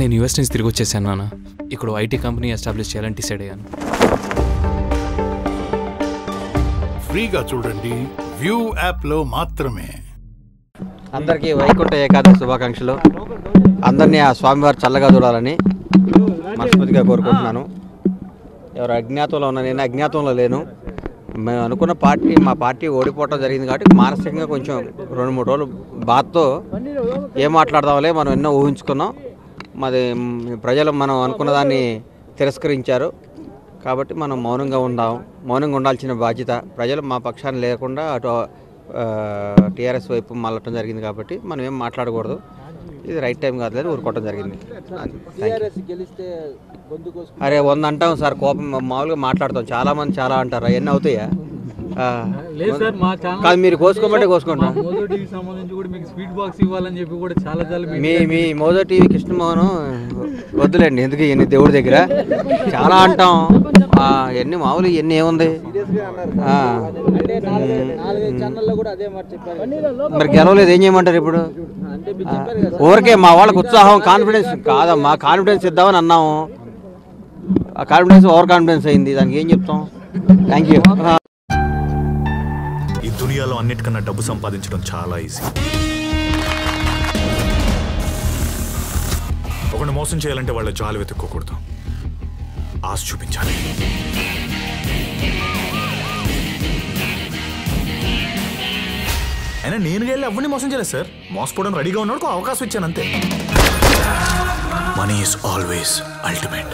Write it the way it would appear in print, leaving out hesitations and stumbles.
నేను యూఎస్ నుంచి తిరిగి వచ్చేసాను నాన్న. ఇక్కడ ఐటీ కంపెనీ ఎస్టాబ్లిష్ చేయాలని డిసైడ్ అయ్యాను. ఫ్రీగా చూడండి, వ్యూ యాప్లో మాత్రమే. అందరికీ వైకుంఠ ఏకాదశి శుభాకాంక్షలు. అందరినీ ఆ స్వామివారు చల్లగా చూడాలని మనస్ఫూర్తిగా కోరుకుంటున్నాను. ఎవరు అజ్ఞాతంలో ఉన్నా, నేను అజ్ఞాతంలో లేను. మేము అనుకున్న మా పార్టీ ఓడిపోవటం జరిగింది కాబట్టి మానసికంగా కొంచెం 2-3 రోజులు బాధతో ఏం మాట్లాడదాంలే, మనం ఎన్నో ఊహించుకున్నాం. మాది ప్రజలు మనం అనుకున్న దాన్ని తిరస్కరించారు కాబట్టి మనం మౌనంగా ఉండాల్సిన బాధ్యత. ప్రజలు మా పక్షాన్ని లేకుండా అటు టీఆర్ఎస్ వైపు మళ్ళటం జరిగింది కాబట్టి మనం ఏం మాట్లాడకూడదు. ఇది రైట్ టైం కాదులేదు, ఊరుకోవటం జరిగింది. అరే 100 అంటాం సార్, కోపం మామూలుగా మాట్లాడతాం. చాలామంది చాలా అంటారు, అవన్నీ అవుతాయా? కాదు, మీరు కోసుకోమంటే కోసుకుంటాం. మీ మోదో టీవీ కృష్ణమోహన్ వద్దులేండి, ఎందుకు ఇవన్నీ దేవుడి దగ్గర చాలా అంటాం. ఎన్ని మామూలు ఇవన్నీ ఏముంది. మరి గెలవలేదు, ఏం చేయమంటారు ఇప్పుడు? ఊరికే మా వాళ్ళకి ఉత్సాహం, కాన్ఫిడెన్స్ కాదమ్మా, కాన్ఫిడెన్స్ ఇద్దామని అన్నాము. ఆ కాన్ఫిడెన్స్ ఓవర్ కాన్ఫిడెన్స్ అయింది, దానికి ఏం చెప్తాం? Thank you. ఈ దునియాలో అన్నిటికన్నా డబ్బు సంపాదించడం చాలా ఈజీ. ఒకరిని మోసం చేయాలంటే వాళ్ళ జాలు వెతుక్కోకూడదు, ఆశ చూపించాలి. అయినా నేను వెళ్ళి ఎవరిని మోసం చేయలేదు సార్. మోసపోవడం రెడీగా ఉన్నాడు, అవకాశం ఇచ్చాను అంతే. Money is always ultimate.